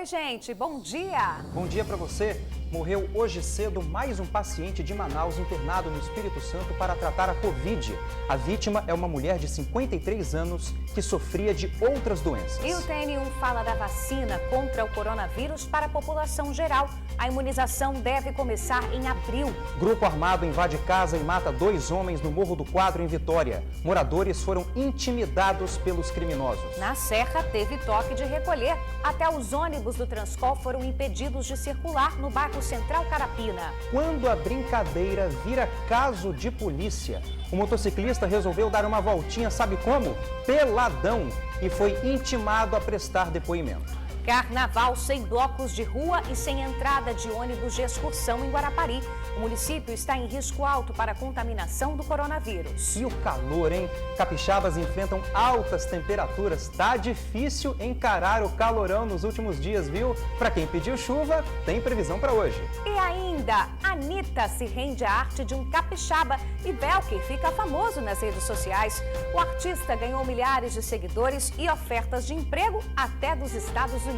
Oi, gente, bom dia! Bom dia para você. Morreu hoje cedo mais um paciente de Manaus internado no Espírito Santo para tratar a Covid. A vítima é uma mulher de 53 anos que sofria de outras doenças. E o TN1 fala da vacina contra o coronavírus para a população geral. A imunização deve começar em abril. Grupo armado invade casa e mata 2 homens no Morro do Quadro, em Vitória. Moradores foram intimidados pelos criminosos. Na Serra, teve toque de recolher. Até os ônibus do Transcol foram impedidos de circular no bairro Central Carapina. Quando a brincadeira vira caso de polícia, o motociclista resolveu dar uma voltinha, sabe como? Peladão, e foi intimado a prestar depoimento. Carnaval sem blocos de rua e sem entrada de ônibus de excursão em Guarapari. O município está em risco alto para a contaminação do coronavírus. E o calor, hein? Capixabas enfrentam altas temperaturas. Tá difícil encarar o calorão nos últimos dias, viu? Para quem pediu chuva, tem previsão para hoje. E ainda, Anitta se rende à arte de um capixaba e Belker fica famoso nas redes sociais. O artista ganhou milhares de seguidores e ofertas de emprego até dos Estados Unidos.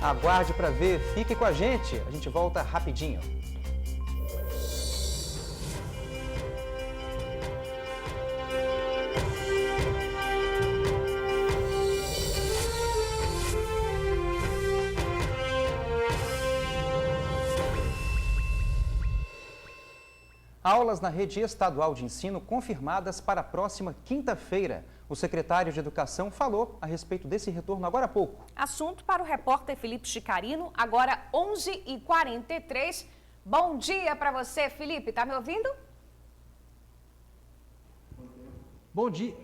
Aguarde para ver, fique com a gente volta rapidinho. Aulas na rede estadual de ensino confirmadas para a próxima quinta-feira. O secretário de Educação falou a respeito desse retorno agora há pouco. Assunto para o repórter Felipe Chicarino, agora 11h43. Bom dia para você, Felipe. Tá me ouvindo? Bom dia.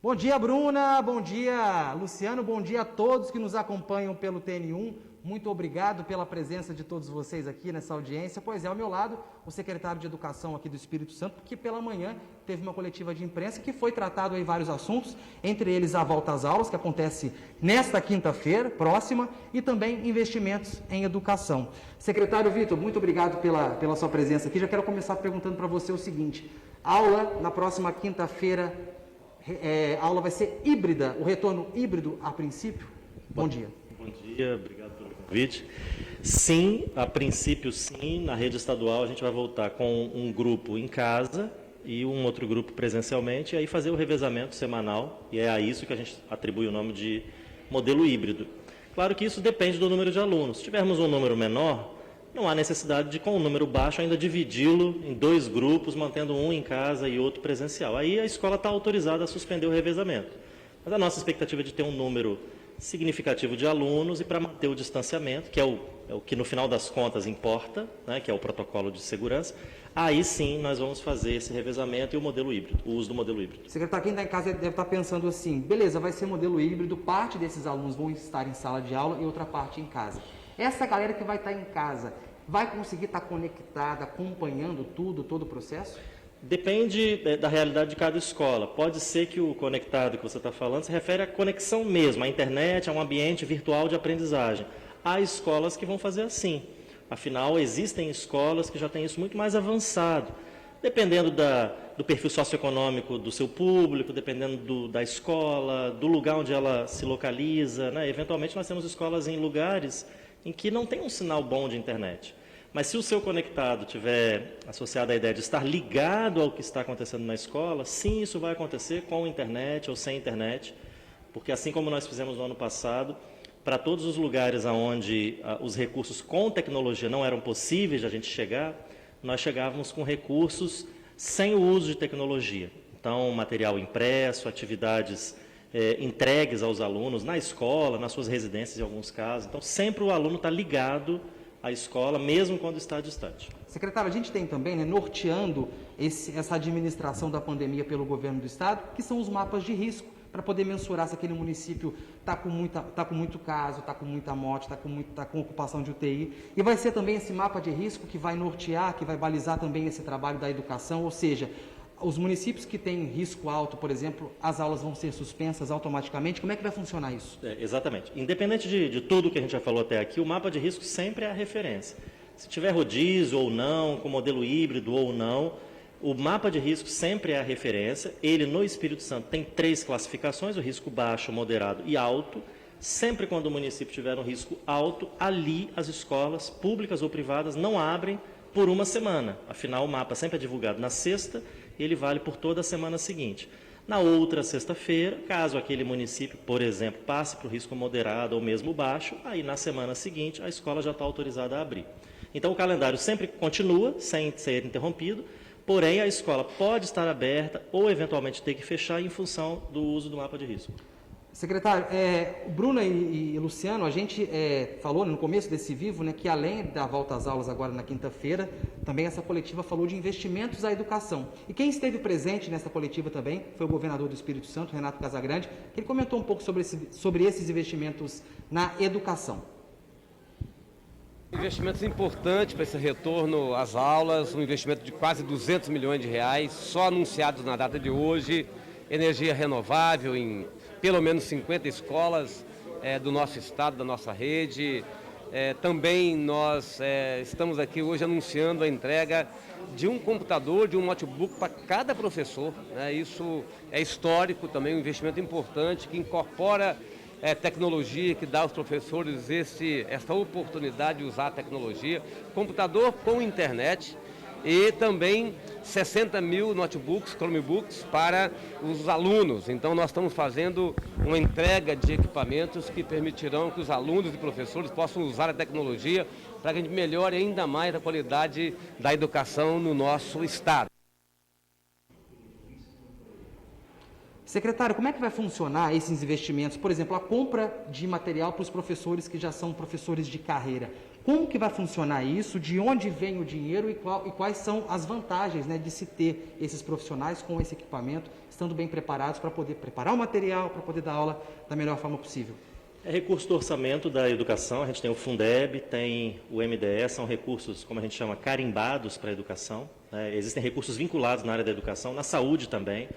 Bom dia, Bruna. Bom dia, Luciano. Bom dia a todos que nos acompanham pelo TN1. Muito obrigado pela presença de todos vocês aqui nessa audiência. Pois é, ao meu lado, o secretário de Educação aqui do Espírito Santo, que pela manhã teve uma coletiva de imprensa que foi tratado aí vários assuntos, entre eles a volta às aulas, que acontece nesta quinta-feira, próxima, e também investimentos em educação. Secretário Vitor, muito obrigado pela sua presença aqui. Já quero começar perguntando para você o seguinte: aula na próxima quinta-feira, a aula vai ser híbrida, o retorno híbrido a princípio? Bom dia. Bom dia, obrigado pelo convite. Sim, a princípio sim, na rede estadual a gente vai voltar com um grupo em casa e um outro grupo presencialmente, e aí fazer o revezamento semanal, e é a isso que a gente atribui o nome de modelo híbrido. Claro que isso depende do número de alunos. Se tivermos um número menor, não há necessidade de, com um número baixo, ainda dividi-lo em 2 grupos, mantendo um em casa e outro presencial. Aí a escola está autorizada a suspender o revezamento. Mas a nossa expectativa é de ter um número significativo de alunos e para manter o distanciamento, que é o que no final das contas importa, né, que é o protocolo de segurança, aí sim nós vamos fazer esse revezamento e o modelo híbrido, o uso do modelo híbrido. Secretário, quem está em casa deve estar pensando assim: beleza, vai ser modelo híbrido, parte desses alunos vão estar em sala de aula e outra parte em casa. Essa galera que vai estar em casa vai conseguir estar conectada, acompanhando tudo, todo o processo? Depende da realidade de cada escola. Pode ser que o conectado que você está falando se refere à conexão mesmo, à internet, a um ambiente virtual de aprendizagem. Há escolas que vão fazer assim. Afinal, existem escolas que já têm isso muito mais avançado. Dependendo do perfil socioeconômico do seu público, dependendo da escola, do lugar onde ela se localiza, né? Eventualmente nós temos escolas em lugares em que não tem um sinal bom de internet. Mas se o seu conectado tiver associado à ideia de estar ligado ao que está acontecendo na escola, sim, isso vai acontecer com internet ou sem internet, porque assim como nós fizemos no ano passado, para todos os lugares onde os recursos com tecnologia não eram possíveis de a gente chegar, nós chegávamos com recursos sem o uso de tecnologia. Então, material impresso, atividades entregues aos alunos na escola, nas suas residências em alguns casos. Então, sempre o aluno está ligado à escola, mesmo quando está distante. Secretário, a gente tem também, norteando essa administração da pandemia pelo governo do estado, que são os mapas de risco, para poder mensurar se aquele município está com muito caso, está com muita morte, está com ocupação de UTI. E vai ser também esse mapa de risco que vai nortear, que vai balizar também esse trabalho da educação, ou seja, os municípios que têm risco alto, por exemplo, as aulas vão ser suspensas automaticamente. Como é que vai funcionar isso? Exatamente. Independente de tudo que a gente já falou até aqui, o mapa de risco sempre é a referência. Se tiver rodízio ou não, com modelo híbrido ou não, o mapa de risco sempre é a referência. Ele, no Espírito Santo, tem 3 classificações: o risco baixo, moderado e alto. Sempre quando o município tiver um risco alto, ali as escolas, públicas ou privadas, não abrem por uma semana. Afinal, o mapa sempre é divulgado na sexta e ele vale por toda a semana seguinte. Na outra sexta-feira, caso aquele município, por exemplo, passe para o risco moderado ou mesmo baixo, aí na semana seguinte a escola já está autorizada a abrir. Então o calendário sempre continua, sem ser interrompido, porém a escola pode estar aberta ou eventualmente ter que fechar em função do uso do mapa de risco. Secretário, Bruna e Luciano, a gente falou no começo desse vivo, né, que além da volta às aulas agora na quinta-feira, também essa coletiva falou de investimentos à educação. E quem esteve presente nessa coletiva também foi o governador do Espírito Santo, Renato Casagrande, que ele comentou um pouco sobre esses investimentos na educação. Investimentos importantes para esse retorno às aulas, um investimento de quase 200 milhões de reais, só anunciados na data de hoje, energia renovável em pelo menos 50 escolas do nosso estado, da nossa rede. Também nós estamos aqui hoje anunciando a entrega de um computador, de um notebook para cada professor. Isso é histórico também, um investimento importante que incorpora tecnologia, que dá aos professores essa oportunidade de usar a tecnologia. Computador com internet e também 60 mil notebooks, Chromebooks para os alunos. Então nós estamos fazendo uma entrega de equipamentos que permitirão que os alunos e professores possam usar a tecnologia para que a gente melhore ainda mais a qualidade da educação no nosso estado. Secretário, como é que vai funcionar esses investimentos? Por exemplo, a compra de material para os professores que já são professores de carreira. Como que vai funcionar isso? De onde vem o dinheiro e quais são as vantagens, né, de se ter esses profissionais com esse equipamento, estando bem preparados para poder preparar o material, para poder dar aula da melhor forma possível? É recurso do orçamento da educação, a gente tem o Fundeb, tem o MDE, são recursos, como a gente chama, carimbados para a educação. Existem recursos vinculados na área da educação, na saúde também.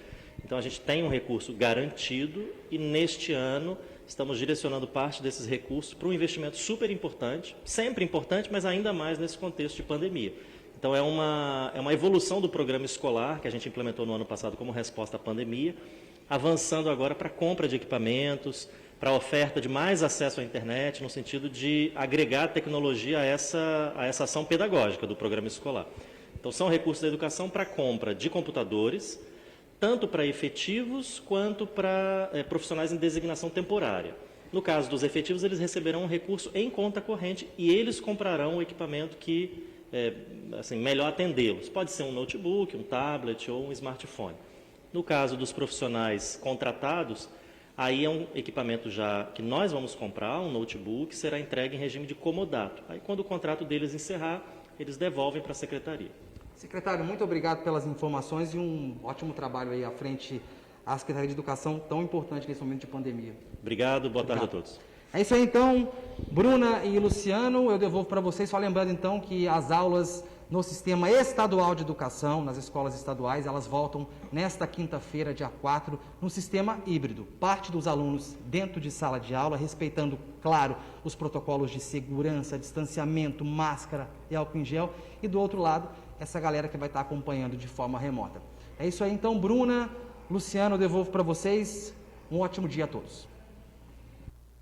Então a gente tem um recurso garantido e neste ano estamos direcionando parte desses recursos para um investimento super importante, sempre importante, mas ainda mais nesse contexto de pandemia. Então é uma evolução do programa escolar que a gente implementou no ano passado como resposta à pandemia, avançando agora para a compra de equipamentos, para a oferta de mais acesso à internet, no sentido de agregar tecnologia a essa ação pedagógica do programa escolar. Então são recursos da educação para compra de computadores, tanto para efetivos quanto para profissionais em designação temporária. No caso dos efetivos, eles receberão um recurso em conta corrente e eles comprarão o equipamento que melhor atendê-los. Pode ser um notebook, um tablet ou um smartphone. No caso dos profissionais contratados, aí é um equipamento já que nós vamos comprar, um notebook, será entregue em regime de comodato. Aí quando o contrato deles encerrar, eles devolvem para a secretaria. Secretário, muito obrigado pelas informações e um ótimo trabalho aí à frente à Secretaria de Educação, tão importante nesse momento de pandemia. Obrigado, boa tarde a todos. É isso aí então, Bruna e Luciano, eu devolvo para vocês, só lembrando então que as aulas no Sistema Estadual de Educação, nas escolas estaduais, elas voltam nesta quinta-feira, dia 4, no sistema híbrido. Parte dos alunos dentro de sala de aula, respeitando, claro, os protocolos de segurança, distanciamento, máscara e álcool em gel, e do outro lado, essa galera que vai estar acompanhando de forma remota. É isso aí então, Bruna, Luciano, eu devolvo para vocês. Um ótimo dia a todos.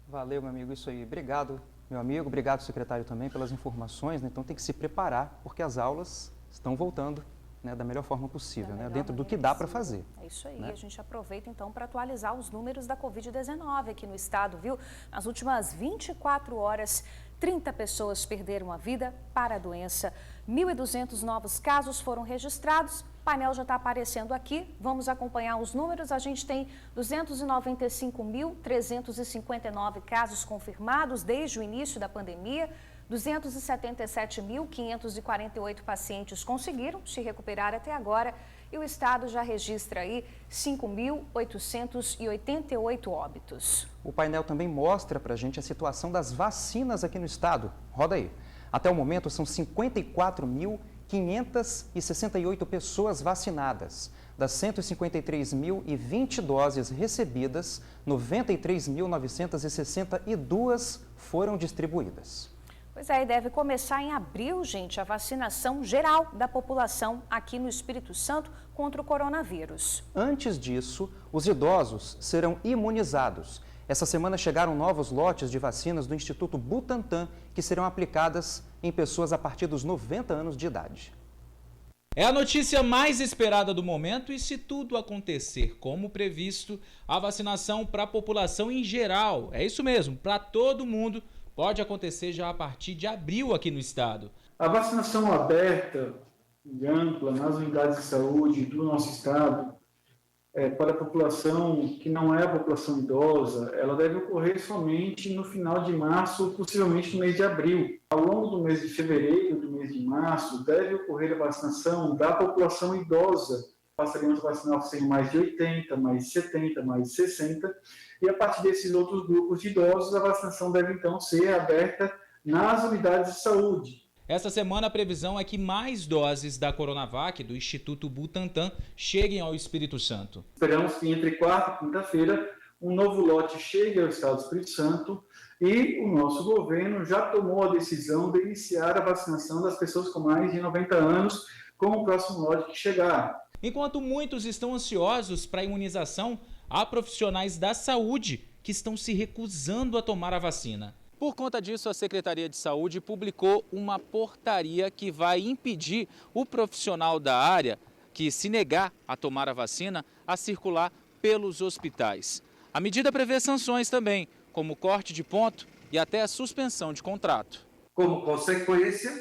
Valeu, meu amigo, isso aí. Obrigado, meu amigo, obrigado, secretário, também pelas informações, né? Então tem que se preparar, porque as aulas estão voltando, né, da melhor forma possível, né, dentro do que dá para fazer. É isso aí, né? A gente aproveita então para atualizar os números da Covid-19 aqui no estado, viu? Nas últimas 24 horas, 30 pessoas perderam a vida para a doença, 1.200 novos casos foram registrados. O painel já está aparecendo aqui, vamos acompanhar os números. A gente tem 295.359 casos confirmados desde o início da pandemia, 277.548 pacientes conseguiram se recuperar até agora e o estado já registra aí 5.888 óbitos. O painel também mostra para a gente a situação das vacinas aqui no estado. Roda aí. Até o momento são 54.568 pessoas vacinadas. Das 153.020 doses recebidas, 93.962 foram distribuídas. Pois é, e deve começar em abril, gente, a vacinação geral da população aqui no Espírito Santo contra o coronavírus. Antes disso, os idosos serão imunizados. Essa semana chegaram novos lotes de vacinas do Instituto Butantan, que serão aplicadas em pessoas a partir dos 90 anos de idade. É a notícia mais esperada do momento e, se tudo acontecer como previsto, a vacinação para a população em geral, é isso mesmo, para todo mundo, pode acontecer já a partir de abril aqui no estado. A vacinação aberta e ampla nas unidades de saúde do nosso estado, para a população que não é a população idosa, ela deve ocorrer somente no final de março, possivelmente no mês de abril. Ao longo do mês de fevereiro, do mês de março, deve ocorrer a vacinação da população idosa. Passaríamos a vacinar sem mais de 80, mais de 70, mais de 60, e a partir desses outros grupos de idosos, a vacinação deve então ser aberta nas unidades de saúde. Essa semana a previsão é que mais doses da Coronavac do Instituto Butantan cheguem ao Espírito Santo. Esperamos que entre quarta e quinta-feira um novo lote chegue ao estado do Espírito Santo e o nosso governo já tomou a decisão de iniciar a vacinação das pessoas com mais de 90 anos com o próximo lote que chegar. Enquanto muitos estão ansiosos para a imunização, há profissionais da saúde que estão se recusando a tomar a vacina. Por conta disso, a Secretaria de Saúde publicou uma portaria que vai impedir o profissional da área que se negar a tomar a vacina a circular pelos hospitais. A medida prevê sanções também, como corte de ponto e até a suspensão de contrato. Como consequência,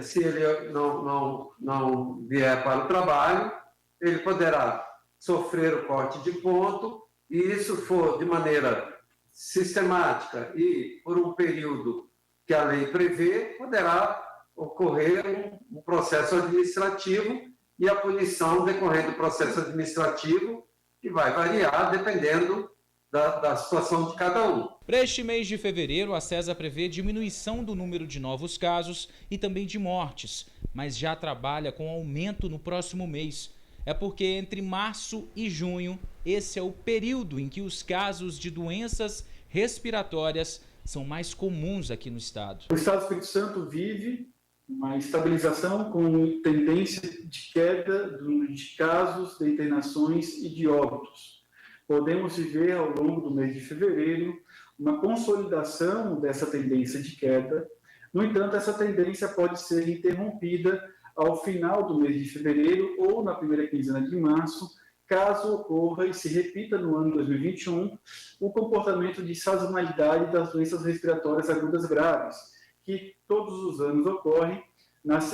se ele não vier para o trabalho, ele poderá sofrer o corte de ponto, e isso for de maneira sistemática e por um período que a lei prevê, poderá ocorrer um processo administrativo e a punição decorrente do processo administrativo, que vai variar dependendo da situação de cada um. Para este mês de fevereiro, a CESA prevê diminuição do número de novos casos e também de mortes, mas já trabalha com aumento no próximo mês. É porque entre março e junho, esse é o período em que os casos de doenças respiratórias são mais comuns aqui no estado. O estado do Espírito Santo vive uma estabilização com tendência de queda do número de casos, de internações e de óbitos. Podemos viver ao longo do mês de fevereiro uma consolidação dessa tendência de queda. No entanto, essa tendência pode ser interrompida ao final do mês de fevereiro ou na primeira quinzena de março, caso ocorra e se repita no ano 2021 o comportamento de sazonalidade das doenças respiratórias agudas graves, que todos os anos ocorrem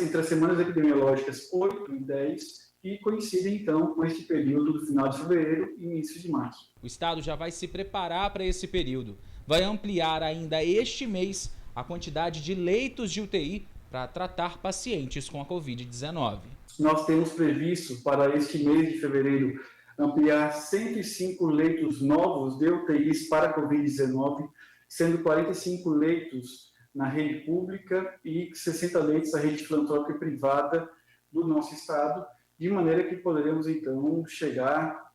entre as semanas epidemiológicas 8 e 10, e coincidem então com este período do final de fevereiro e início de março. O estado já vai se preparar para esse período. Vai ampliar ainda este mês a quantidade de leitos de UTI para tratar pacientes com a Covid-19. Nós temos previsto para este mês de fevereiro ampliar 105 leitos novos de UTIs para a Covid-19, sendo 45 leitos na rede pública e 60 leitos na rede filantrópica e privada do nosso estado, de maneira que poderemos então chegar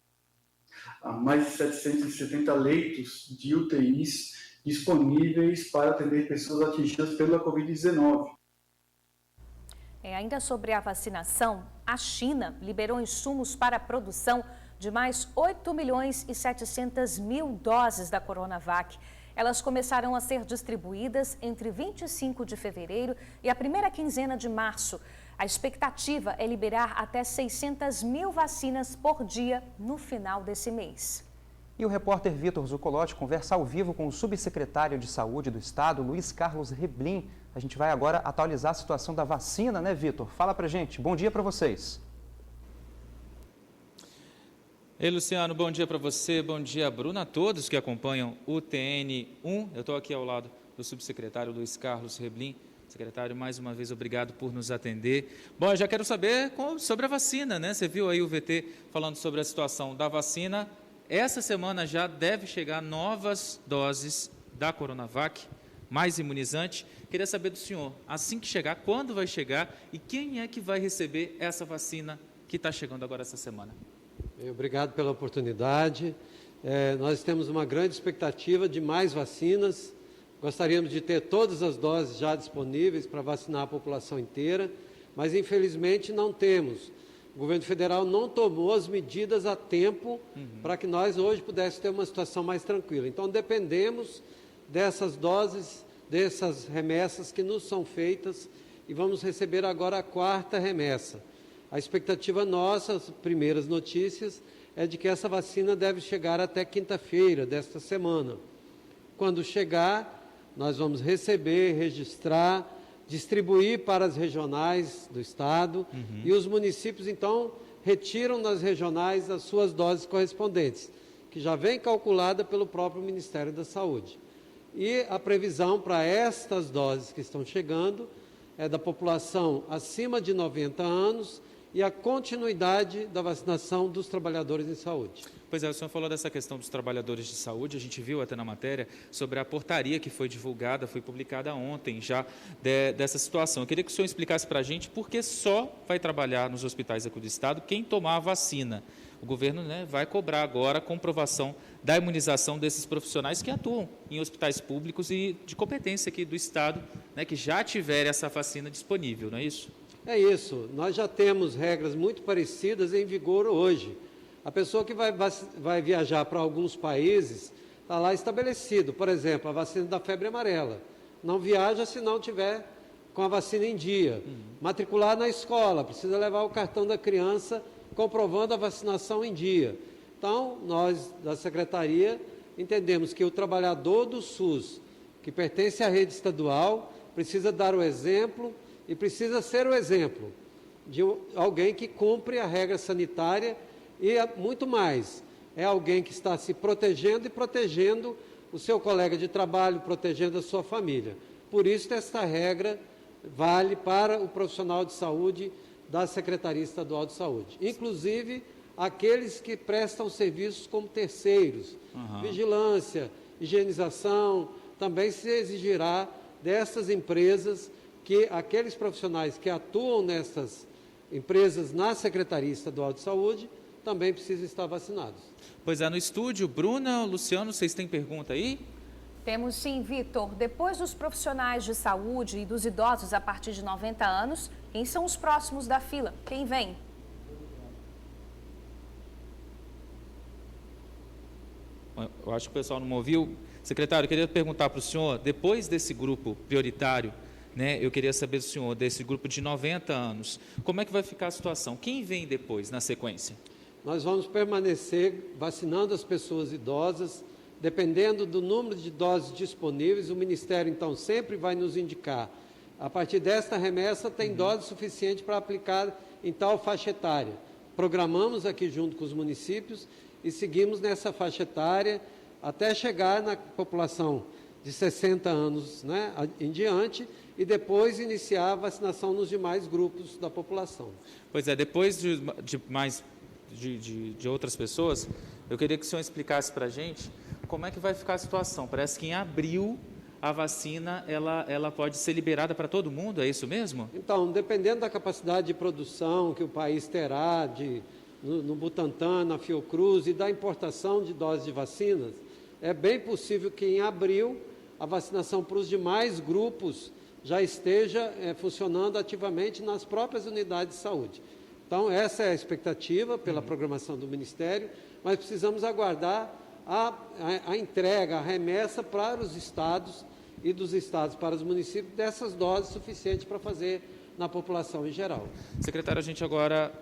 a mais de 770 leitos de UTIs disponíveis para atender pessoas atingidas pela Covid-19. Ainda sobre a vacinação, a China liberou insumos para a produção de mais 8 milhões e 700 mil doses da Coronavac. Elas começarão a ser distribuídas entre 25 de fevereiro e a primeira quinzena de março. A expectativa é liberar até 600 mil vacinas por dia no final desse mês. E o repórter Vitor Zucolotti conversa ao vivo com o subsecretário de Saúde do Estado, Luiz Carlos Reblin. A gente vai agora atualizar a situação da vacina, né, Vitor? Fala pra gente. Bom dia para vocês. Ei, Luciano, bom dia para você, bom dia, Bruna, a todos que acompanham o TN1. Eu estou aqui ao lado do subsecretário Luiz Carlos Reblin. Secretário, mais uma vez, obrigado por nos atender. Bom, eu já quero saber sobre a vacina, né? Você viu aí o VT falando sobre a situação da vacina. Essa semana já deve chegar novas doses da Coronavac, mais imunizante. Queria saber do senhor, assim que chegar, quando vai chegar e quem é que vai receber essa vacina que está chegando agora essa semana? Obrigado pela oportunidade. Nós temos uma grande expectativa de mais vacinas. Gostaríamos de ter todas as doses já disponíveis para vacinar a população inteira, mas infelizmente não temos. o governo federal não tomou as medidas a tempo para que nós hoje pudéssemos ter uma situação mais tranquila. Então, dependemos dessas doses, dessas remessas que nos são feitas e vamos receber agora a 4ª remessa. A expectativa nossa, as primeiras notícias, é de que essa vacina deve chegar até quinta-feira desta semana. Quando chegar, nós vamos receber, registrar, distribuir para as regionais do Estado e os municípios, então, retiram das regionais as suas doses correspondentes, que já vem calculada pelo próprio Ministério da Saúde. E a previsão para estas doses que estão chegando é da população acima de 90 anos e a continuidade da vacinação dos trabalhadores em saúde. Pois é, o senhor falou dessa questão dos trabalhadores de saúde, a gente viu até na matéria sobre a portaria que foi divulgada, foi publicada ontem já dessa situação. Eu queria que o senhor explicasse para a gente por que só vai trabalhar nos hospitais aqui do Estado quem tomar a vacina. O governo, né, vai cobrar agora a comprovação da imunização desses profissionais que atuam em hospitais públicos e de competência aqui do Estado, né, que já tiverem essa vacina disponível, não é isso? É isso, nós já temos regras muito parecidas em vigor hoje. A pessoa que vai viajar para alguns países, está lá estabelecido, por exemplo, a vacina da febre amarela. Não viaja se não tiver com a vacina em dia. Matricular na escola, precisa levar o cartão da criança comprovando a vacinação em dia. Então, nós da Secretaria entendemos que o trabalhador do SUS, que pertence à rede estadual, precisa dar o exemplo e precisa ser o exemplo de alguém que cumpre a regra sanitária e muito mais, é alguém que está se protegendo e protegendo o seu colega de trabalho, protegendo a sua família. Por isso, esta regra vale para o profissional de saúde da Secretaria Estadual de Saúde. Inclusive, aqueles que prestam serviços como terceiros, vigilância, higienização, também se exigirá dessas empresas que aqueles profissionais que atuam nessas empresas na Secretaria Estadual de Saúde também precisam estar vacinados. Pois é, no estúdio, Bruna, Luciano, vocês têm pergunta aí? Temos sim, Vitor. Depois dos profissionais de saúde e dos idosos a partir de 90 anos, quem são os próximos da fila? Quem vem? Eu acho que o pessoal não me ouviu. Secretário, eu queria perguntar para o senhor, depois desse grupo prioritário, né, eu queria saber do senhor, desse grupo de 90 anos, como é que vai ficar a situação? Quem vem depois, na sequência? Nós vamos permanecer vacinando as pessoas idosas, dependendo do número de doses disponíveis, o Ministério, então, sempre vai nos indicar, a partir desta remessa, tem dose suficiente para aplicar em tal faixa etária. Programamos aqui junto com os municípios e seguimos nessa faixa etária até chegar na população de 60 anos, né, em diante, e depois iniciar a vacinação nos demais grupos da população. Pois é, depois de outras pessoas, eu queria que o senhor explicasse para a gente como é que vai ficar a situação. Parece que em abril a vacina ela pode ser liberada para todo mundo, é isso mesmo? Então, dependendo da capacidade de produção que o país terá no Butantan, na Fiocruz e da importação de doses de vacinas, é bem possível que em abril a vacinação para os demais grupos já esteja funcionando ativamente nas próprias unidades de saúde. Então, essa é a expectativa pela programação do Ministério, mas precisamos aguardar a entrega, a remessa para os estados e dos estados para os municípios dessas doses suficientes para fazer na população em geral. Secretário, a gente agora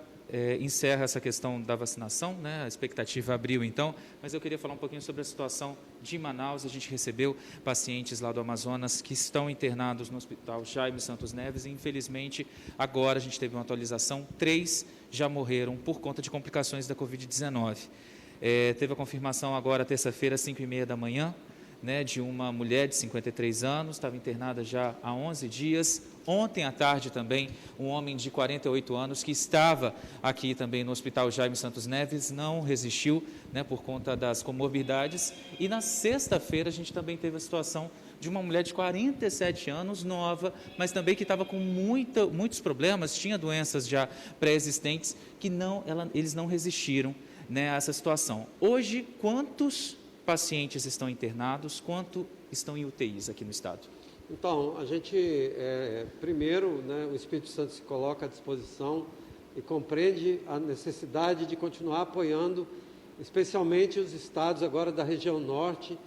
encerra essa questão da vacinação, né? A expectativa abriu então, mas eu queria falar um pouquinho sobre a situação de Manaus. A gente recebeu pacientes lá do Amazonas que estão internados no Hospital Jaime Santos Neves e, infelizmente, agora a gente teve uma atualização, 3 já morreram por conta de complicações da Covid-19. Teve a confirmação agora, terça-feira, às 5h30 da manhã, né, de uma mulher de 53 anos, estava internada já há 11 dias. Ontem à tarde também, um homem de 48 anos que estava aqui também no Hospital Jaime Santos Neves, não resistiu, né, por conta das comorbidades. E na sexta-feira a gente também teve a situação de uma mulher de 47 anos, nova, mas também que estava com muitos problemas, tinha doenças já pré-existentes, que eles não resistiram, né, a essa situação. Hoje, quantos pacientes estão internados, quanto estão em UTIs aqui no estado? Então, a gente, primeiro, né, o Espírito Santo se coloca à disposição e compreende a necessidade de continuar apoiando, especialmente os estados agora da região norte,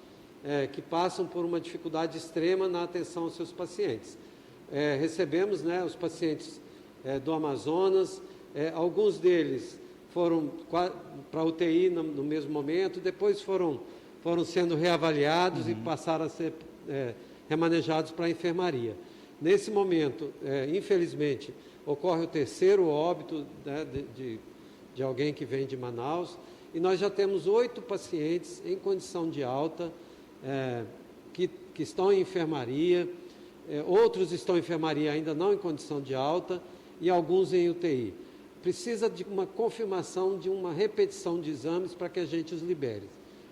que passam por uma dificuldade extrema na atenção aos seus pacientes. Recebemos, né, os pacientes do Amazonas, alguns deles foram para a UTI no mesmo momento, depois foram sendo reavaliados e passaram a ser remanejados para a enfermaria. Nesse momento, infelizmente, ocorre o terceiro óbito, né, de alguém que vem de Manaus, e nós já temos 8 pacientes em condição de alta, que estão em enfermaria, outros estão em enfermaria ainda não em condição de alta e alguns em UTI. Precisa de uma confirmação, de uma repetição de exames para que a gente os libere.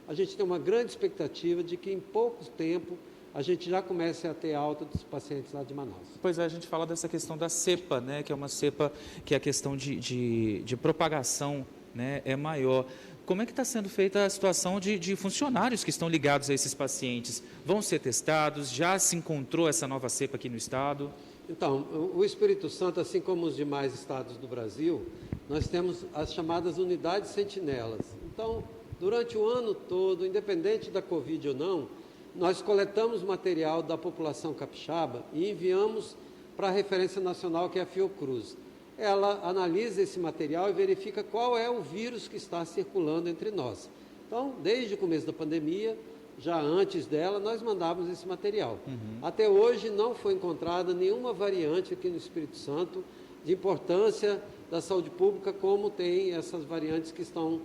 A gente tem uma grande expectativa de que em pouco tempo a gente já comece a ter alta dos pacientes lá de Manaus. Pois é, a gente fala dessa questão da cepa, né, que é uma cepa que a questão de propagação, né, é maior. Como é que está sendo feita a situação de funcionários que estão ligados a esses pacientes? Vão ser testados? Já se encontrou essa nova cepa aqui no estado? Então, o Espírito Santo, assim como os demais estados do Brasil, nós temos as chamadas unidades sentinelas. Então, durante o ano todo, independente da Covid ou não, nós coletamos material da população capixaba e enviamos para a referência nacional, que é a Fiocruz. Ela analisa esse material e verifica qual é o vírus que está circulando entre nós. Então, desde o começo da pandemia, já antes dela, nós mandávamos esse material. Até hoje não foi encontrada nenhuma variante aqui no Espírito Santo de importância da saúde pública, como tem essas variantes que estão,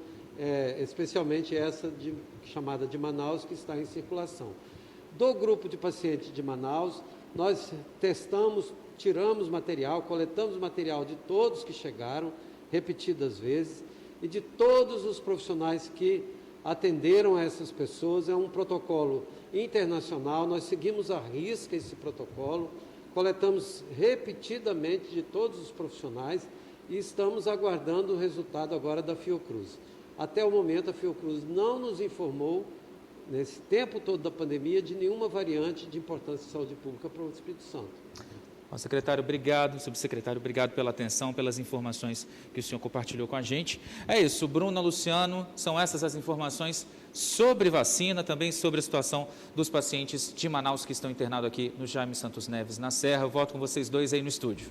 especialmente essa chamada de Manaus, que está em circulação. Do grupo de pacientes de Manaus, nós testamos, tiramos material, coletamos material de todos que chegaram, repetidas vezes, e de todos os profissionais que atenderam a essas pessoas. É um protocolo internacional, nós seguimos à risca esse protocolo, coletamos repetidamente de todos os profissionais e estamos aguardando o resultado agora da Fiocruz. Até o momento, a Fiocruz não nos informou, nesse tempo todo da pandemia, de nenhuma variante de importância de saúde pública para o Espírito Santo. Bom, secretário, obrigado. Subsecretário, obrigado pela atenção, pelas informações que o senhor compartilhou com a gente. É isso, Bruna, Luciano, são essas as informações sobre vacina, também sobre a situação dos pacientes de Manaus que estão internados aqui no Jaime Santos Neves, na Serra. Eu volto com vocês dois aí no estúdio.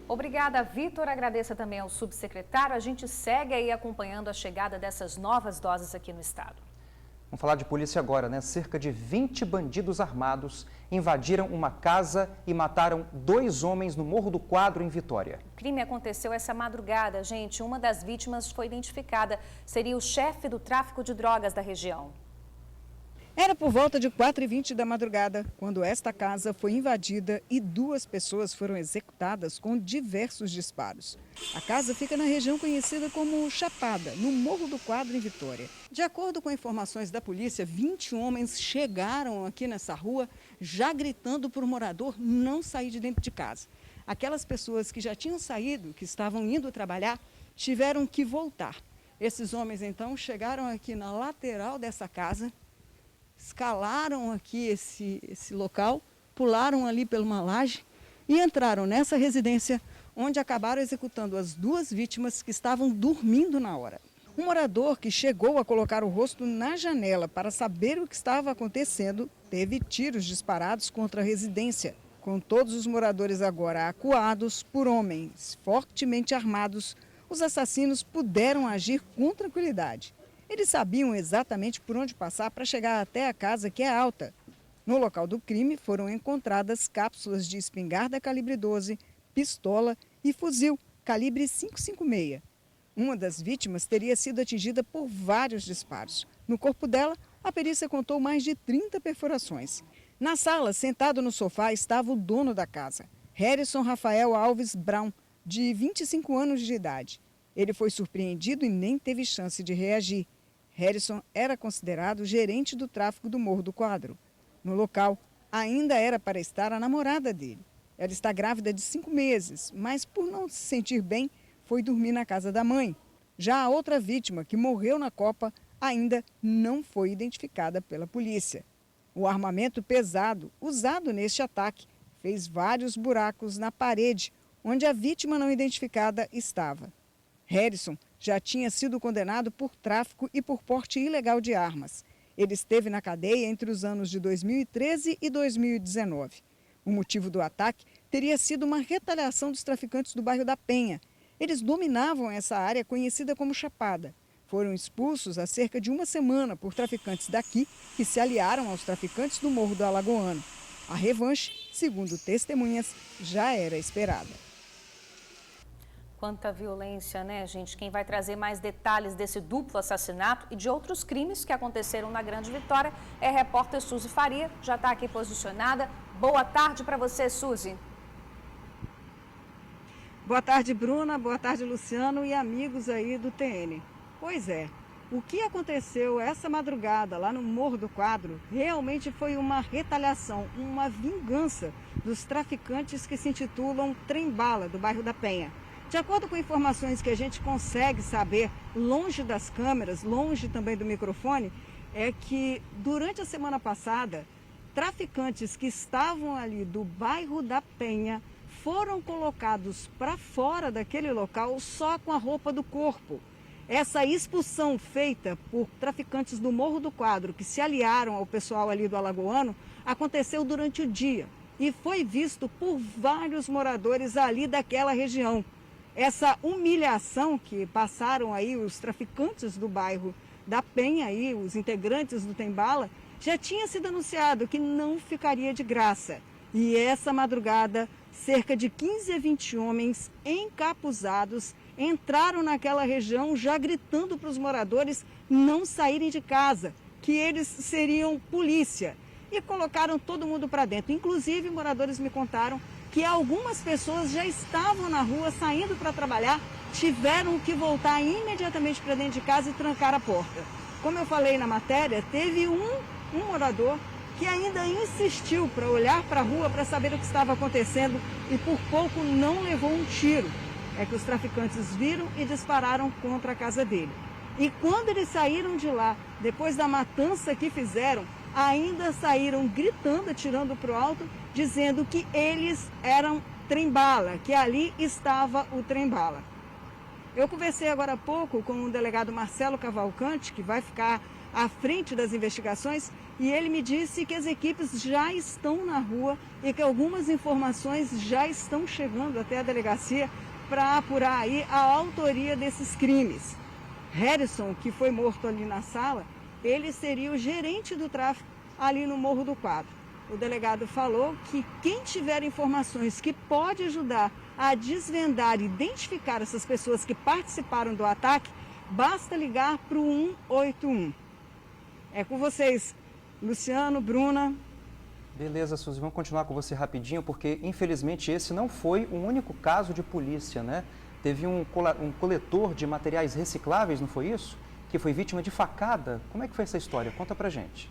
Obrigada, Vitor. Agradeço também ao subsecretário. A gente segue aí acompanhando a chegada dessas novas doses aqui no estado. Vamos falar de polícia agora, né? Cerca de 20 bandidos armados invadiram uma casa e mataram 2 homens no Morro do Quadro, em Vitória. O crime aconteceu essa madrugada, gente. Uma das vítimas foi identificada. Seria o chefe do tráfico de drogas da região. Era por volta de 4h20 da madrugada, quando esta casa foi invadida e 2 pessoas foram executadas com diversos disparos. A casa fica na região conhecida como Chapada, no Morro do Quadro, em Vitória. De acordo com informações da polícia, 20 homens chegaram aqui nessa rua já gritando para o morador não sair de dentro de casa. Aquelas pessoas que já tinham saído, que estavam indo trabalhar, tiveram que voltar. Esses homens, então, chegaram aqui na lateral dessa casa, escalaram aqui esse local, pularam ali por uma laje e entraram nessa residência, onde acabaram executando as 2 vítimas que estavam dormindo na hora. Um morador que chegou a colocar o rosto na janela para saber o que estava acontecendo, teve tiros disparados contra a residência. Com todos os moradores agora acuados por homens fortemente armados, os assassinos puderam agir com tranquilidade. Eles sabiam exatamente por onde passar para chegar até a casa, que é alta. No local do crime foram encontradas cápsulas de espingarda calibre 12, pistola e fuzil calibre 5,56. Uma das vítimas teria sido atingida por vários disparos. No corpo dela, a perícia contou mais de 30 perfurações. Na sala, sentado no sofá, estava o dono da casa, Harrison Rafael Alves Brown, de 25 anos de idade. Ele foi surpreendido e nem teve chance de reagir. Harrison era considerado gerente do tráfico do Morro do Quadro. No local, ainda era para estar a namorada dele. Ela está grávida de 5 meses, mas por não se sentir bem, foi dormir na casa da mãe. Já a outra vítima, que morreu na copa, ainda não foi identificada pela polícia. O armamento pesado usado neste ataque fez vários buracos na parede, onde a vítima não identificada estava. Harrison já tinha sido condenado por tráfico e por porte ilegal de armas. Ele esteve na cadeia entre os anos de 2013 e 2019. O motivo do ataque teria sido uma retaliação dos traficantes do bairro da Penha. Eles dominavam essa área conhecida como Chapada. Foram expulsos há cerca de uma semana por traficantes daqui que se aliaram aos traficantes do Morro do Alagoano. A revanche, segundo testemunhas, já era esperada. Quanta violência, né, gente? Quem vai trazer mais detalhes desse duplo assassinato e de outros crimes que aconteceram na Grande Vitória é a repórter Suzy Faria, já está aqui posicionada. Boa tarde para você, Suzy. Boa tarde, Bruna. Boa tarde, Luciano e amigos aí do TN. Pois é, o que aconteceu essa madrugada lá no Morro do Quadro realmente foi uma retaliação, uma vingança dos traficantes que se intitulam Trem-Bala, do bairro da Penha. De acordo com informações que a gente consegue saber, longe das câmeras, longe também do microfone, é que durante a semana passada, traficantes que estavam ali do bairro da Penha foram colocados para fora daquele local só com a roupa do corpo. Essa expulsão feita por traficantes do Morro do Quadro, que se aliaram ao pessoal ali do Alagoano, aconteceu durante o dia e foi visto por vários moradores ali daquela região. Essa humilhação que passaram aí os traficantes do bairro da Penha, aí, os integrantes do Trem-Bala, já tinha sido anunciado que não ficaria de graça. E essa madrugada, cerca de 15 a 20 homens encapuzados entraram naquela região já gritando para os moradores não saírem de casa, que eles seriam polícia. E colocaram todo mundo para dentro. Inclusive, moradores me contaram que algumas pessoas já estavam na rua saindo para trabalhar, tiveram que voltar imediatamente para dentro de casa e trancar a porta. Como eu falei na matéria, teve um morador que ainda insistiu para olhar para a rua para saber o que estava acontecendo e por pouco não levou um tiro. É que os traficantes viram e dispararam contra a casa dele. E quando eles saíram de lá, depois da matança que fizeram, ainda saíram gritando, atirando para o alto, dizendo que eles eram Trem-Bala, que ali estava o Trem-Bala. Eu conversei agora há pouco com o delegado Marcelo Cavalcante, que vai ficar à frente das investigações, e ele me disse que as equipes já estão na rua e que algumas informações já estão chegando até a delegacia para apurar aí a autoria desses crimes. Harrison, que foi morto ali na sala, ele seria o gerente do tráfico ali no Morro do Quadro. O delegado falou que quem tiver informações que pode ajudar a desvendar e identificar essas pessoas que participaram do ataque, basta ligar para o 181. É com vocês, Luciano, Bruna. Beleza, Suzy, vamos continuar com você rapidinho, porque infelizmente esse não foi o único caso de polícia, né? Teve um coletor de materiais recicláveis, não foi isso? Que foi vítima de facada. Como é que foi essa história? Conta pra gente.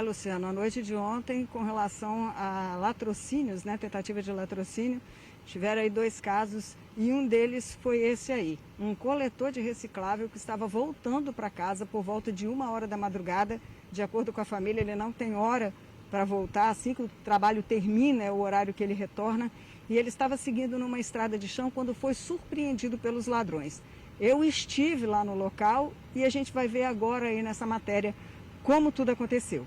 Luciano, a noite de ontem, com relação a latrocínios, né, tentativa de latrocínio, tiveram aí 2 casos e um deles foi esse aí. Um coletor de reciclável que estava voltando para casa por volta de 1h da madrugada. De acordo com a família, ele não tem hora para voltar, assim que o trabalho termina, é o horário que ele retorna. E ele estava seguindo numa estrada de chão quando foi surpreendido pelos ladrões. Eu estive lá no local e a gente vai ver agora aí nessa matéria como tudo aconteceu.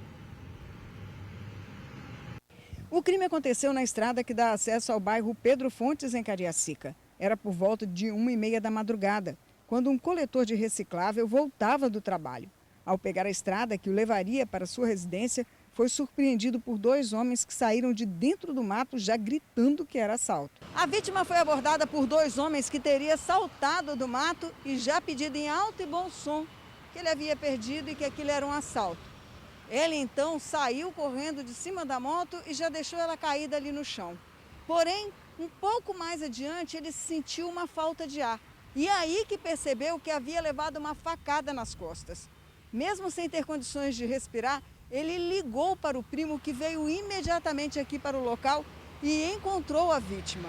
O crime aconteceu na estrada que dá acesso ao bairro Pedro Fontes, em Cariacica. Era por volta de 1h30 da madrugada, quando um coletor de reciclável voltava do trabalho. Ao pegar a estrada que o levaria para sua residência, foi surpreendido por 2 homens que saíram de dentro do mato já gritando que era assalto. A vítima foi abordada por 2 homens que teria saltado do mato e já pedido em alto e bom som que ele havia perdido e que aquilo era um assalto. Ele então saiu correndo de cima da moto e já deixou ela caída ali no chão. Porém, um pouco mais adiante, ele sentiu uma falta de ar. E aí que percebeu que havia levado uma facada nas costas. Mesmo sem ter condições de respirar, ele ligou para o primo, que veio imediatamente aqui para o local e encontrou a vítima.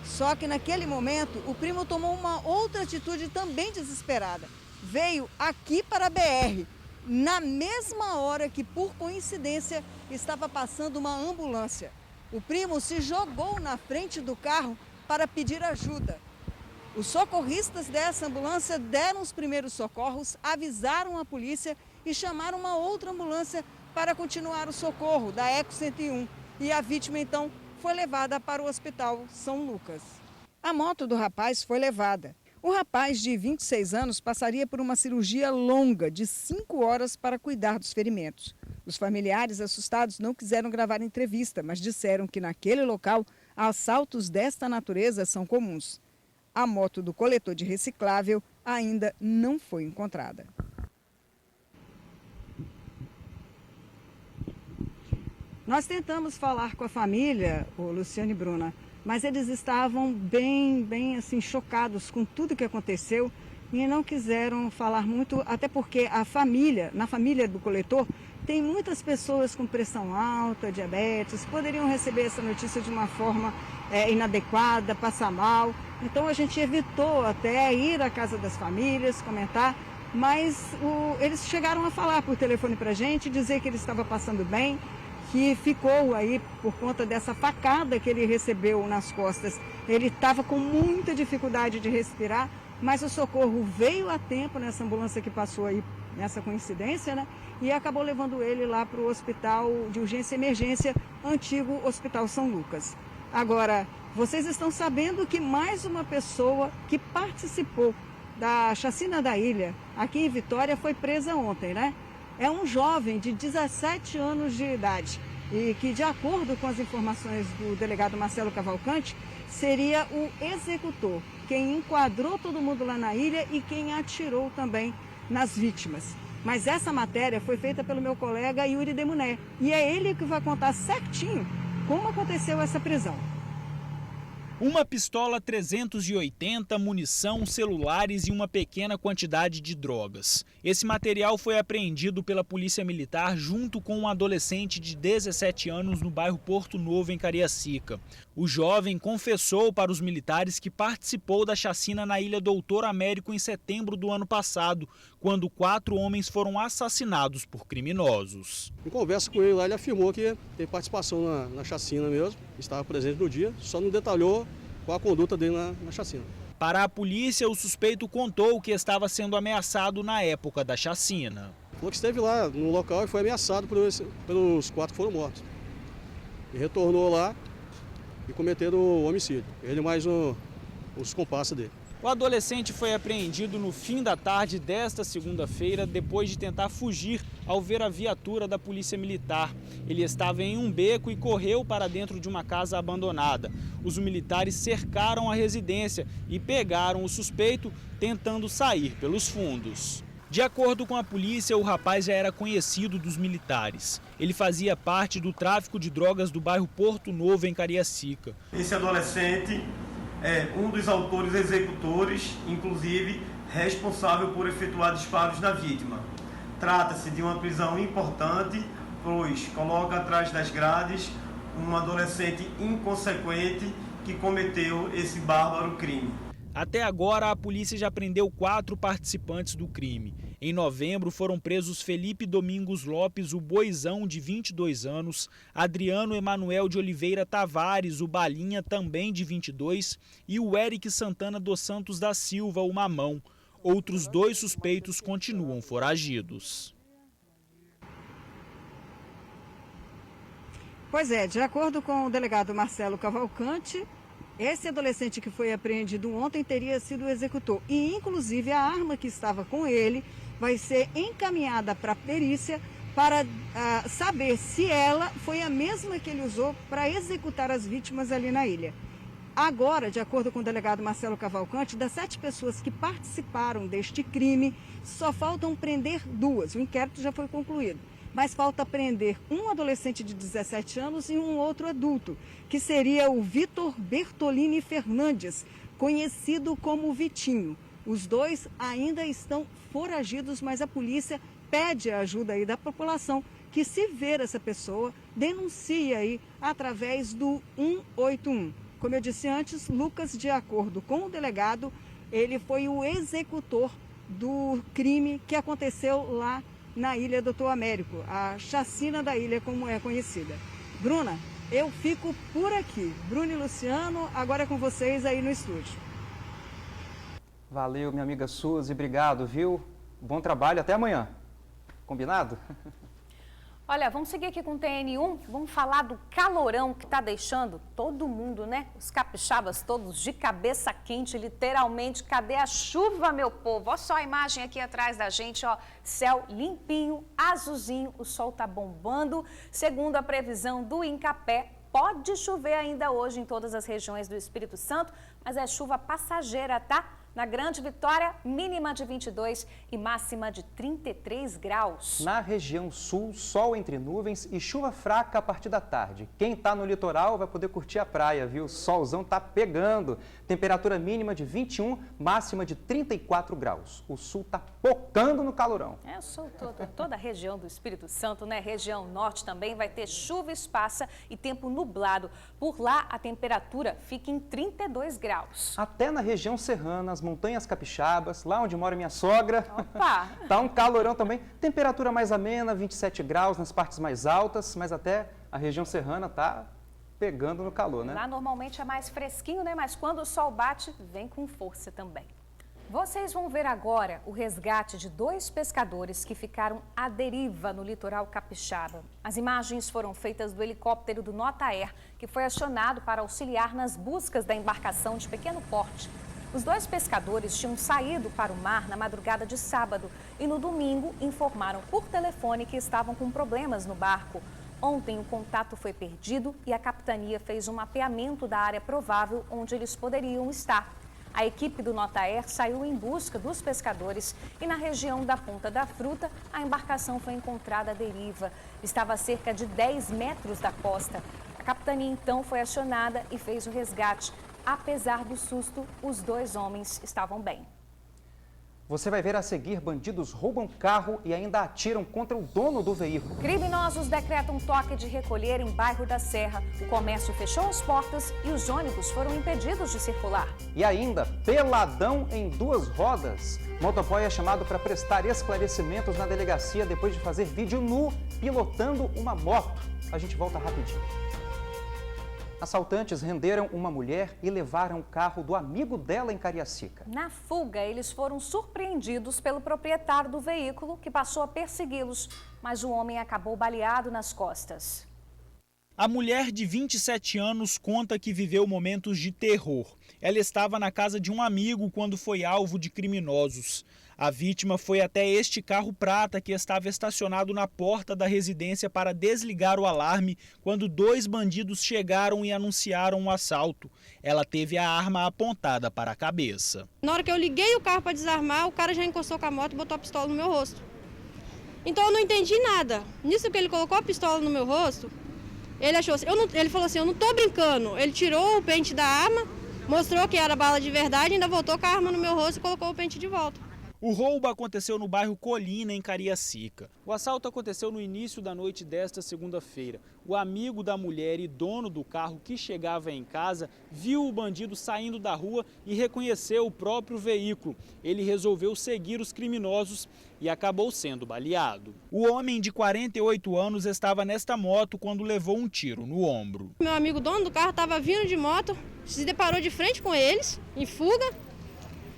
Só que naquele momento, o primo tomou uma outra atitude também desesperada. Veio aqui para a BR, na mesma hora que, por coincidência, estava passando uma ambulância. O primo se jogou na frente do carro para pedir ajuda. Os socorristas dessa ambulância deram os primeiros socorros, avisaram a polícia e chamaram uma outra ambulância para continuar o socorro da Eco 101. E a vítima, então, foi levada para o Hospital São Lucas. A moto do rapaz foi levada. O rapaz, de 26 anos, passaria por uma cirurgia longa de 5 horas para cuidar dos ferimentos. Os familiares assustados não quiseram gravar entrevista, mas disseram que naquele local assaltos desta natureza são comuns. A moto do coletor de reciclável ainda não foi encontrada. Nós tentamos falar com a família, o Luciano e Bruna, mas eles estavam bem assim, chocados com tudo que aconteceu e não quiseram falar muito, até porque na família do coletor, tem muitas pessoas com pressão alta, diabetes, poderiam receber essa notícia de uma forma inadequada, passar mal. Então a gente evitou até ir à casa das famílias, comentar, mas eles chegaram a falar por telefone para a gente, dizer que ele estava passando bem, que ficou aí por conta dessa facada que ele recebeu nas costas. Ele estava com muita dificuldade de respirar, mas o socorro veio a tempo nessa ambulância que passou aí, nessa coincidência, né? E acabou levando ele lá para o hospital de urgência e emergência, antigo Hospital São Lucas. Agora, vocês estão sabendo que mais uma pessoa que participou da chacina da ilha, aqui em Vitória, foi presa ontem, né? É um jovem de 17 anos de idade e que, de acordo com as informações do delegado Marcelo Cavalcante, seria o executor, quem enquadrou todo mundo lá na ilha e quem atirou também nas vítimas. Mas essa matéria foi feita pelo meu colega Yuri Demuné e é ele que vai contar certinho como aconteceu essa prisão. Uma pistola 380, munição, celulares e uma pequena quantidade de drogas. Esse material foi apreendido pela Polícia Militar junto com um adolescente de 17 anos no bairro Porto Novo, em Cariacica. O jovem confessou para os militares que participou da chacina na Ilha Doutor Américo em setembro do ano passado, quando 4 homens foram assassinados por criminosos. Em conversa com ele lá, ele afirmou que teve participação na chacina mesmo, estava presente no dia, só não detalhou qual a conduta dele na chacina. Para a polícia, o suspeito contou que estava sendo ameaçado na época da chacina. Falou que esteve lá no local e foi ameaçado pelos 4 que foram mortos. E retornou lá e cometeram o homicídio. Ele mais os comparsas dele. O adolescente foi apreendido no fim da tarde desta segunda-feira, depois de tentar fugir ao ver a viatura da Polícia Militar. Ele estava em um beco e correu para dentro de uma casa abandonada. Os militares cercaram a residência e pegaram o suspeito, tentando sair pelos fundos. De acordo com a polícia, o rapaz já era conhecido dos militares. Ele fazia parte do tráfico de drogas do bairro Porto Novo, em Cariacica. Esse adolescente é um dos autores executores, inclusive responsável por efetuar disparos na vítima. Trata-se de uma prisão importante, pois coloca atrás das grades um adolescente inconsequente que cometeu esse bárbaro crime. Até agora, a polícia já prendeu 4 participantes do crime. Em novembro, foram presos Felipe Domingos Lopes, o Boizão, de 22 anos, Adriano Emanuel de Oliveira Tavares, o Balinha, também de 22, e o Eric Santana dos Santos da Silva, o Mamão. Outros 2 suspeitos continuam foragidos. Pois é, de acordo com o delegado Marcelo Cavalcante, esse adolescente que foi apreendido ontem teria sido o executor e, inclusive, a arma que estava com ele vai ser encaminhada para a perícia para saber se ela foi a mesma que ele usou para executar as vítimas ali na ilha. Agora, de acordo com o delegado Marcelo Cavalcante, das 7 pessoas que participaram deste crime, só faltam prender 2. O inquérito já foi concluído. Mas falta prender um adolescente de 17 anos e um outro adulto, que seria o Vitor Bertolini Fernandes, conhecido como Vitinho. Os 2 ainda estão foragidos, mas a polícia pede a ajuda aí da população, que se ver essa pessoa, denuncie aí através do 181. Como eu disse antes, Lucas, de acordo com o delegado, ele foi o executor do crime que aconteceu lá na Ilha Doutor Américo, a chacina da ilha, como é conhecida. Bruna? eu fico por aqui. Bruno e Luciano, agora é com vocês aí no estúdio. Valeu, minha amiga Suzy, obrigado, viu? Bom trabalho, até amanhã. Combinado? Olha, vamos seguir aqui com o TN1, vamos falar do calorão que está deixando todo mundo, né? Os capixabas todos de cabeça quente, literalmente. Cadê a chuva, meu povo? Olha só a imagem aqui atrás da gente, ó. Céu limpinho, azulzinho, o sol tá bombando. Segundo a previsão do Incapé, pode chover ainda hoje em todas as regiões do Espírito Santo, mas é chuva passageira, tá? Na Grande Vitória, mínima de 22 e máxima de 33 graus. Na região sul, sol entre nuvens e chuva fraca a partir da tarde. Quem está no litoral vai poder curtir a praia, viu? O solzão tá pegando. Temperatura mínima de 21, máxima de 34 graus. O sul tá pocando no calorão. É, o sul toda a região do Espírito Santo, né? Região norte também vai ter chuva esparsa e tempo nublado. Por lá, a temperatura fica em 32 graus. Até na região serrana, as montanhas capixabas, lá onde mora minha sogra. Opa! Tá um calorão também. Temperatura mais amena, 27 graus nas partes mais altas, mas até a região serrana tá pegando no calor, né? Lá normalmente é mais fresquinho, né? Mas quando o sol bate, vem com força também. Vocês vão ver agora o resgate de 2 pescadores que ficaram à deriva no litoral capixaba. As imagens foram feitas do helicóptero do Nota Air, que foi acionado para auxiliar nas buscas da embarcação de pequeno porte. Os 2 pescadores tinham saído para o mar na madrugada de sábado e no domingo informaram por telefone que estavam com problemas no barco. Ontem o contato foi perdido e a capitania fez um mapeamento da área provável onde eles poderiam estar. A equipe do Nota Air saiu em busca dos pescadores e na região da Ponta da Fruta a embarcação foi encontrada à deriva. Estava a cerca de 10 metros da costa. A capitania então foi acionada e fez o resgate. Apesar do susto, os 2 homens estavam bem. Você vai ver a seguir, bandidos roubam carro e ainda atiram contra o dono do veículo. Criminosos decretam toque de recolher em bairro da Serra. O comércio fechou as portas e os ônibus foram impedidos de circular. E ainda, peladão em 2 rodas. Motoboy é chamado para prestar esclarecimentos na delegacia depois de fazer vídeo nu pilotando uma moto. A gente volta rapidinho. Assaltantes renderam uma mulher e levaram o carro do amigo dela em Cariacica. Na fuga, eles foram surpreendidos pelo proprietário do veículo, que passou a persegui-los, mas o homem acabou baleado nas costas. A mulher de 27 anos conta que viveu momentos de terror. Ela estava na casa de um amigo quando foi alvo de criminosos. A vítima foi até este carro prata que estava estacionado na porta da residência para desligar o alarme quando 2 bandidos chegaram e anunciaram um assalto. Ela teve a arma apontada para a cabeça. Na hora que eu liguei o carro para desarmar, o cara já encostou com a moto e botou a pistola no meu rosto. Então eu não entendi nada. Nisso que ele colocou a pistola no meu rosto, ele achou assim, ele falou assim, eu não tô brincando. Ele tirou o pente da arma, mostrou que era bala de verdade, ainda voltou com a arma no meu rosto e colocou o pente de volta. O roubo aconteceu no bairro Colina, em Cariacica. O assalto aconteceu no início da noite desta segunda-feira. O amigo da mulher e dono do carro que chegava em casa viu o bandido saindo da rua e reconheceu o próprio veículo. Ele resolveu seguir os criminosos e acabou sendo baleado. O homem de 48 anos estava nesta moto quando levou um tiro no ombro. Meu amigo dono do carro estava vindo de moto, se deparou de frente com eles, em fuga.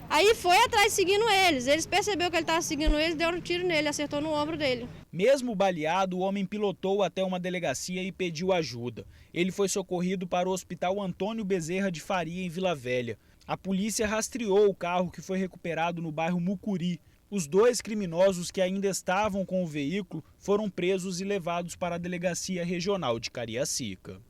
Aí foi atrás seguindo eles. Eles perceberam que ele estava seguindo eles, deu um tiro nele, acertou no ombro dele. Mesmo baleado, o homem pilotou até uma delegacia e pediu ajuda. Ele foi socorrido para o Hospital Antônio Bezerra de Faria, em Vila Velha. A polícia rastreou o carro que foi recuperado no bairro Mucuri. Os 2 criminosos que ainda estavam com o veículo foram presos e levados para a Delegacia Regional de Cariacica.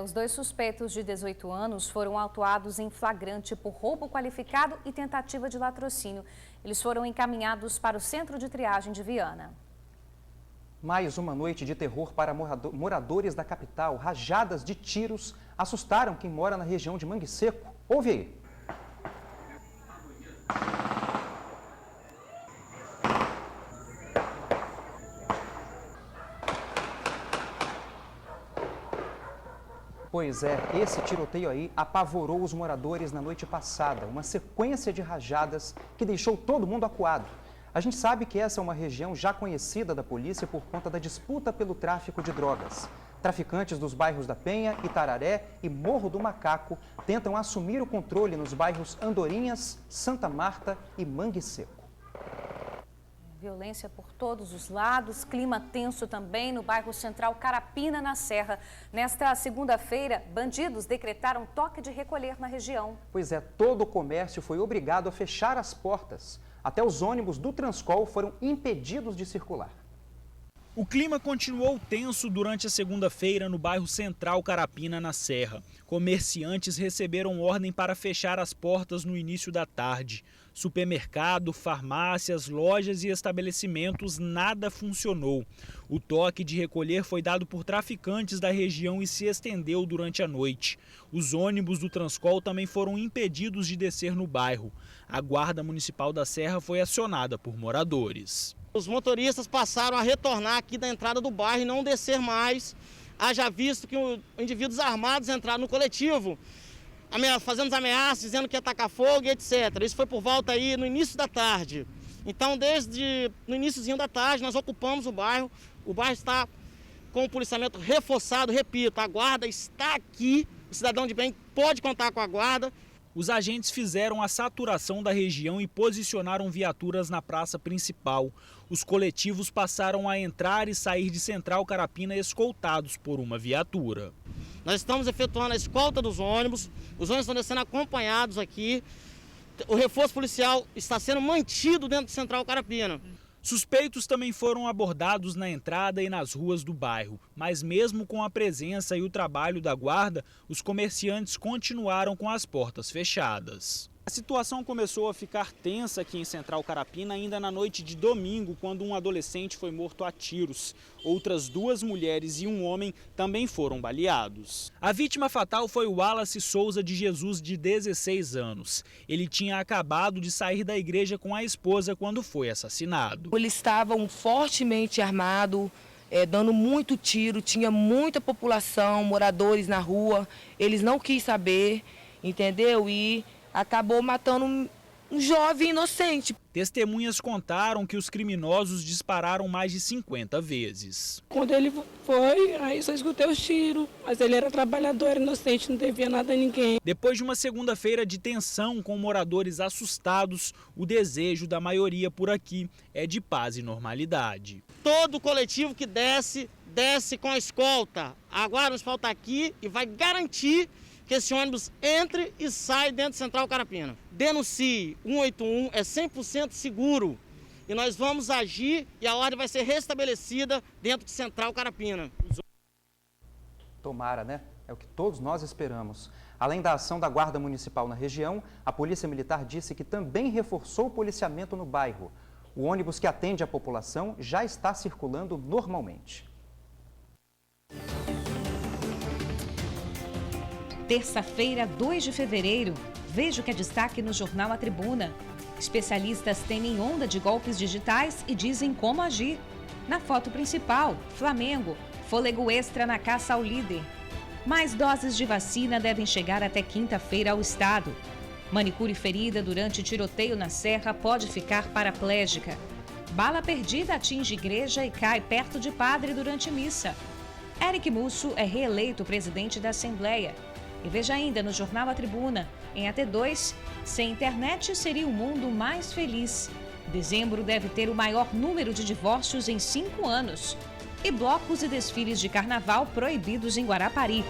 Os 2 suspeitos de 18 anos foram autuados em flagrante por roubo qualificado e tentativa de latrocínio. Eles foram encaminhados para o centro de triagem de Viana. Mais uma noite de terror para moradores da capital. Rajadas de tiros assustaram quem mora na região de Mangue Seco. Ouve aí. Pois é, esse tiroteio aí apavorou os moradores na noite passada. Uma sequência de rajadas que deixou todo mundo acuado. A gente sabe que essa é uma região já conhecida da polícia por conta da disputa pelo tráfico de drogas. Traficantes dos bairros da Penha, Itararé e Morro do Macaco tentam assumir o controle nos bairros Andorinhas, Santa Marta e Mangue Seco. Violência por todos os lados, clima tenso também no bairro Central Carapina, na Serra. Nesta segunda-feira, bandidos decretaram toque de recolher na região. Pois é, todo o comércio foi obrigado a fechar as portas. Até os ônibus do Transcol foram impedidos de circular. O clima continuou tenso durante a segunda-feira no bairro Central Carapina, na Serra. Comerciantes receberam ordem para fechar as portas no início da tarde. Supermercado, farmácias, lojas e estabelecimentos, nada funcionou. O toque de recolher foi dado por traficantes da região e se estendeu durante a noite. Os ônibus do Transcol também foram impedidos de descer no bairro. A Guarda Municipal da Serra foi acionada por moradores. Os motoristas passaram a retornar aqui da entrada do bairro e não descer mais, haja visto que indivíduos armados entraram no coletivo, fazendo ameaças, dizendo que ia atacar fogo e etc. Isso foi por volta aí no início da tarde. Então, desde no iniciozinho da tarde, nós ocupamos o bairro está com o policiamento reforçado, repito, a guarda está aqui, o cidadão de bem pode contar com a guarda. Os agentes fizeram a saturação da região e posicionaram viaturas na praça principal. Os coletivos passaram a entrar e sair de Central Carapina escoltados por uma viatura. Nós estamos efetuando a escolta dos ônibus, os ônibus estão descendo acompanhados aqui. O reforço policial está sendo mantido dentro de Central Carapina. Suspeitos também foram abordados na entrada e nas ruas do bairro, mas mesmo com a presença e o trabalho da guarda, os comerciantes continuaram com as portas fechadas. A situação começou a ficar tensa aqui em Central Carapina ainda na noite de domingo, quando um adolescente foi morto a tiros. Outras 2 mulheres e um homem também foram baleados. A vítima fatal foi o Wallace Souza de Jesus, de 16 anos. Ele tinha acabado de sair da igreja com a esposa quando foi assassinado. Eles estavam fortemente armados, dando muito tiro, tinha muita população, moradores na rua. Eles não quis saber, entendeu? E acabou matando um jovem inocente. Testemunhas contaram que os criminosos dispararam mais de 50 vezes. Quando ele foi, aí só escutei os tiros, mas ele era trabalhador, era inocente, não devia nada a ninguém. Depois de uma segunda-feira de tensão com moradores assustados, o desejo da maioria por aqui é de paz e normalidade. Todo coletivo que desce com a escolta. A Guarda Municipal está aqui e vai garantir que esse ônibus entre e sai dentro de Central Carapina. Denuncie 181, é 100% seguro. E nós vamos agir e a ordem vai ser restabelecida dentro de Central Carapina. Tomara, né? É o que todos nós esperamos. Além da ação da Guarda Municipal na região, a Polícia Militar disse que também reforçou o policiamento no bairro. O ônibus que atende a população já está circulando normalmente. Terça-feira, 2 de fevereiro. Veja o que é destaque no jornal A Tribuna. Especialistas temem onda de golpes digitais e dizem como agir. Na foto principal, Flamengo, fôlego extra na caça ao líder. Mais doses de vacina devem chegar até quinta-feira ao estado. Manicure ferida durante tiroteio na Serra pode ficar paraplégica. Bala perdida atinge igreja e cai perto de padre durante missa. Eric Musso é reeleito presidente da Assembleia. E veja ainda no jornal A Tribuna, em AT2, sem internet seria o mundo mais feliz. Dezembro deve ter o maior número de divórcios em 5 anos. E blocos e desfiles de carnaval proibidos em Guarapari.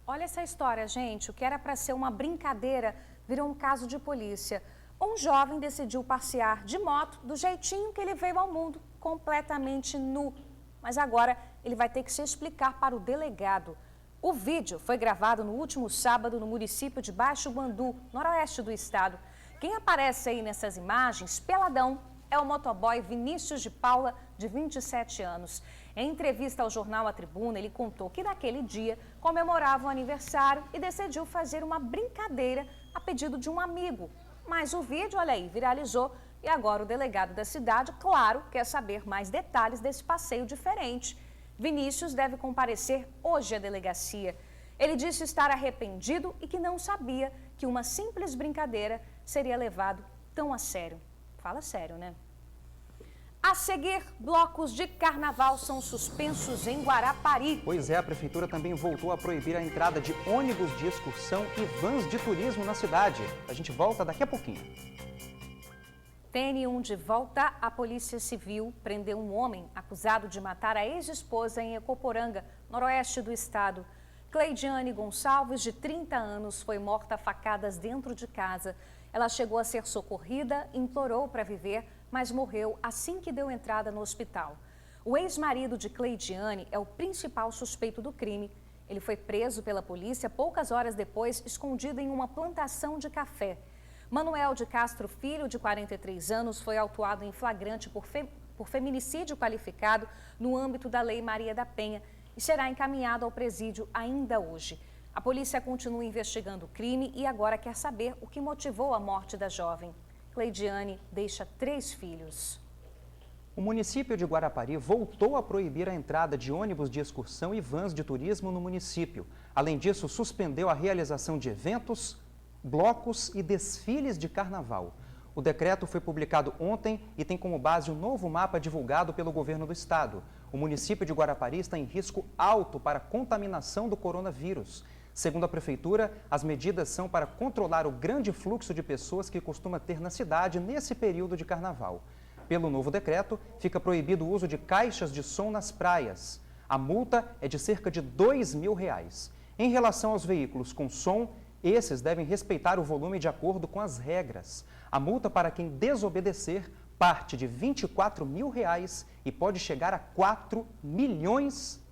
Olha essa história, gente. O que era para ser uma brincadeira virou um caso de polícia. Um jovem decidiu passear de moto do jeitinho que ele veio ao mundo, completamente nu. Mas agora ele vai ter que se explicar para o delegado. O vídeo foi gravado no último sábado no município de Baixo Guandu, noroeste do estado. Quem aparece aí nessas imagens, peladão, é o motoboy Vinícius de Paula, de 27 anos. Em entrevista ao jornal A Tribuna, ele contou que naquele dia comemorava o aniversário e decidiu fazer uma brincadeira a pedido de um amigo. Mas o vídeo, olha aí, viralizou. E agora o delegado da cidade, claro, quer saber mais detalhes desse passeio diferente. Vinícius deve comparecer hoje à delegacia. Ele disse estar arrependido e que não sabia que uma simples brincadeira seria levado tão a sério. Fala sério, né? A seguir, blocos de carnaval são suspensos em Guarapari. Pois é, a prefeitura também voltou a proibir a entrada de ônibus de excursão e vans de turismo na cidade. A gente volta daqui a pouquinho. TN1 de volta. A Polícia Civil prendeu um homem acusado de matar a ex-esposa em Ecoporanga, noroeste do estado. Cleidiane Gonçalves, de 30 anos, foi morta a facadas dentro de casa. Ela chegou a ser socorrida, implorou para viver, mas morreu assim que deu entrada no hospital. O ex-marido de Cleidiane é o principal suspeito do crime. Ele foi preso pela polícia poucas horas depois, escondido em uma plantação de café. Manuel de Castro Filho, de 43 anos, foi autuado em flagrante por feminicídio qualificado no âmbito da Lei Maria da Penha e será encaminhado ao presídio ainda hoje. A polícia continua investigando o crime e agora quer saber o que motivou a morte da jovem. Cleidiane deixa 3 filhos. O município de Guarapari voltou a proibir a entrada de ônibus de excursão e vans de turismo no município. Além disso, suspendeu a realização de eventos, blocos e desfiles de carnaval. O decreto foi publicado ontem e tem como base o novo mapa divulgado pelo governo do estado. O município de Guarapari está em risco alto para contaminação do coronavírus. Segundo a prefeitura, as medidas são para controlar o grande fluxo de pessoas que costuma ter na cidade nesse período de carnaval. Pelo novo decreto, fica proibido o uso de caixas de som nas praias. A multa é de cerca de R$2.000. Em relação aos veículos com som, esses devem respeitar o volume de acordo com as regras. A multa para quem desobedecer parte de R$24.000 e pode chegar a R$4 milhões.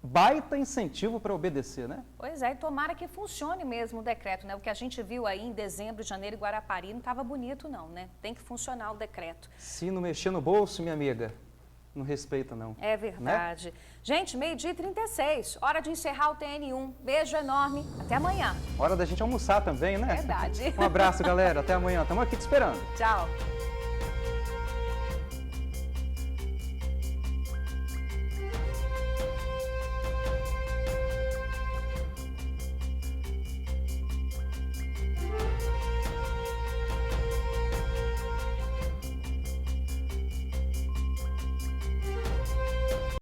Baita incentivo para obedecer, né? Pois é, e tomara que funcione mesmo o decreto, né? O que a gente viu aí em dezembro, janeiro, em Guarapari não estava bonito não, né? Tem que funcionar o decreto. Se não mexer no bolso, minha amiga, não respeita não. É verdade. Né? Gente, 12h36, hora de encerrar o TN1. Beijo enorme, até amanhã. Hora da gente almoçar também, né? Verdade. Um abraço, galera, até amanhã. Estamos aqui te esperando. Tchau.